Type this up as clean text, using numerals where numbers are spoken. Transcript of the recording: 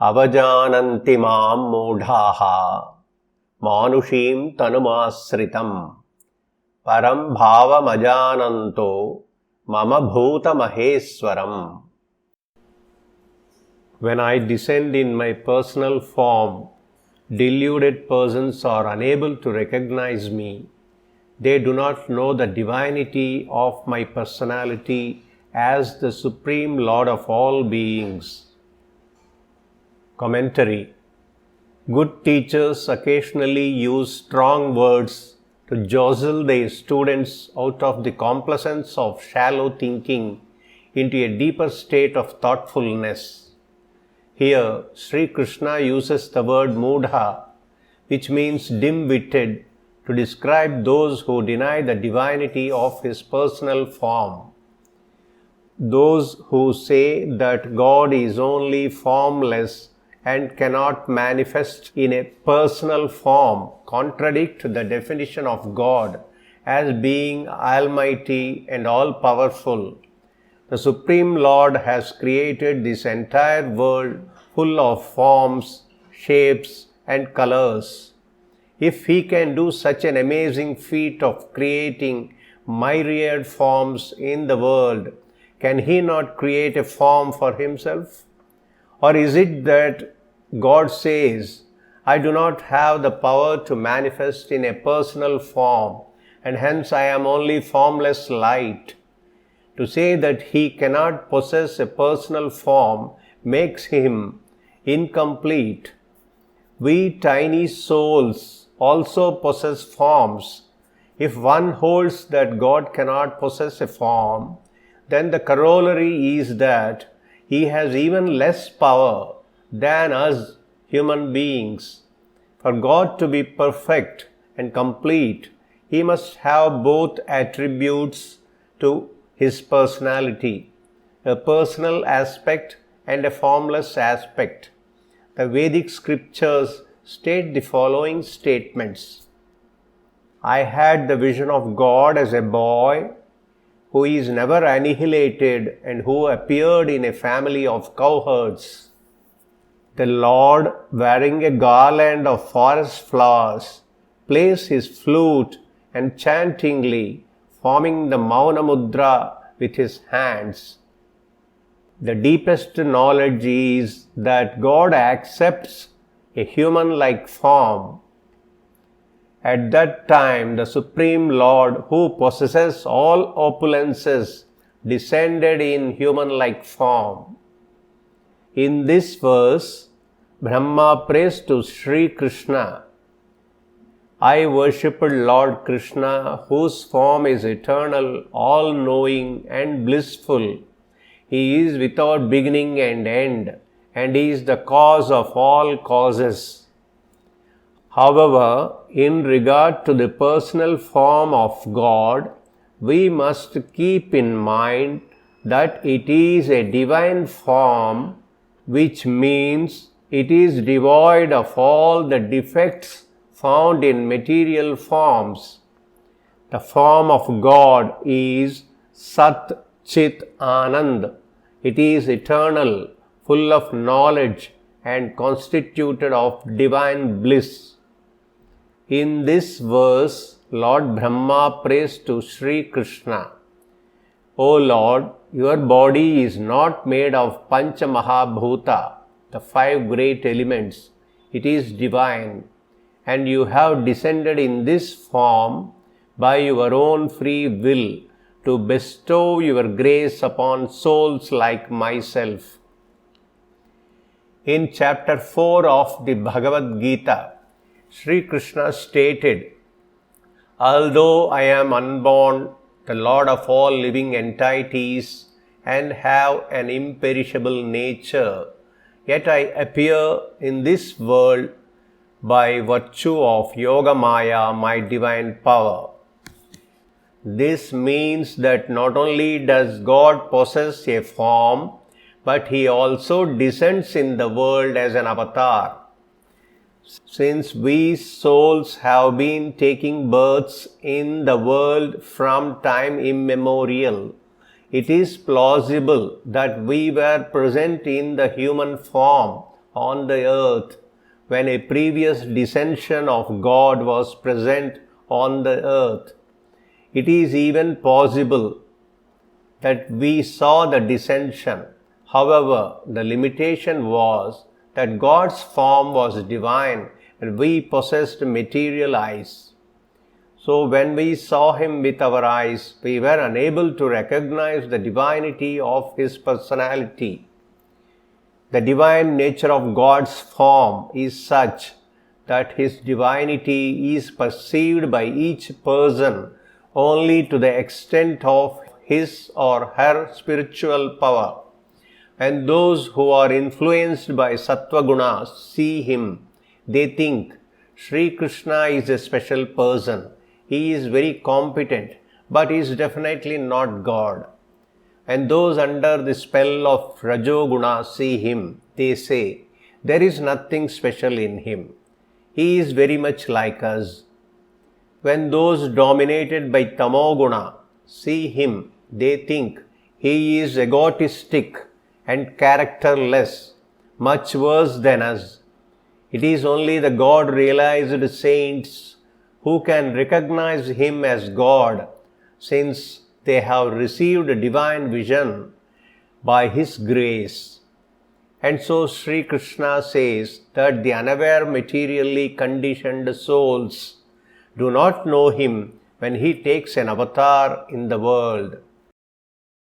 avajananti mam modhaha manushim tanumasritam param bhavamajananto mama bhuta maheswaram. When I descend in my personal form, deluded persons are unable to recognize me. They do not know the divinity of my personality as the Supreme Lord of all beings. Commentary. Good teachers occasionally use strong words to jostle their students out of the complacence of shallow thinking into a deeper state of thoughtfulness. Here, Sri Krishna uses the word mudha, which means dim-witted, to describe those who deny the divinity of his personal form. Those who say that God is only formless and cannot manifest in a personal form contradict the definition of God as being almighty and all-powerful. The Supreme Lord has created this entire world full of forms, shapes, and colors. If He can do such an amazing feat of creating myriad forms in the world, can He not create a form for Himself? Or is it that God says, I do not have the power to manifest in a personal form, and hence I am only formless light? To say that He cannot possess a personal form makes Him incomplete. We tiny souls also possess forms. If one holds that God cannot possess a form, then the corollary is that He has even less power than us human beings. For God to be perfect and complete, He must have both attributes to His personality, a personal aspect and a formless aspect. The Vedic scriptures state the following statements. I had the vision of God as a boy who is never annihilated and who appeared in a family of cowherds. The Lord, wearing a garland of forest flowers, plays his flute and chantingly forming the Mauna Mudra with his hands. The deepest knowledge is that God accepts a human-like form. At that time, the Supreme Lord, who possesses all opulences, descended in human-like form. In this verse, Brahma prays to Sri Krishna, I worshipped Lord Krishna, whose form is eternal, all-knowing and blissful. He is without beginning and end, and He is the cause of all causes. However, in regard to the personal form of God, we must keep in mind that it is a divine form, which means it is devoid of all the defects found in material forms. The form of God is Sat Chit Anand. It is eternal, full of knowledge and constituted of divine bliss. In this verse, Lord Brahma prays to Sri Krishna, O Lord, your body is not made of Pancha Mahabhuta, the 5 great elements. It is divine, and you have descended in this form by your own free will to bestow your grace upon souls like myself. In chapter 4 of the Bhagavad Gita, Sri Krishna stated, Although I am unborn, the Lord of all living entities, and have an imperishable nature, yet I appear in this world by virtue of Yoga Maya, my divine power. This means that not only does God possess a form, but He also descends in the world as an avatar. Since we souls have been taking births in the world from time immemorial, it is plausible that we were present in the human form on the earth when a previous descension of God was present on the earth. It is even possible that we saw the descension. However, the limitation was that God's form was divine and we possessed material eyes. So when we saw Him with our eyes, we were unable to recognize the divinity of His personality. The divine nature of God's form is such that His divinity is perceived by each person only to the extent of his or her spiritual power. And those who are influenced by sattva gunas see Him. They think, Sri Krishna is a special person. He is very competent, but he is definitely not God. And those under the spell of Rajoguna see Him. They say, there is nothing special in Him. He is very much like us. When those dominated by Tamoguna see Him, they think He is egotistic and characterless, much worse than us. It is only the God-realized saints who can recognize Him as God, since they have received divine vision by His grace. And so Sri Krishna says that the unaware materially conditioned souls do not know Him when He takes an avatar in the world.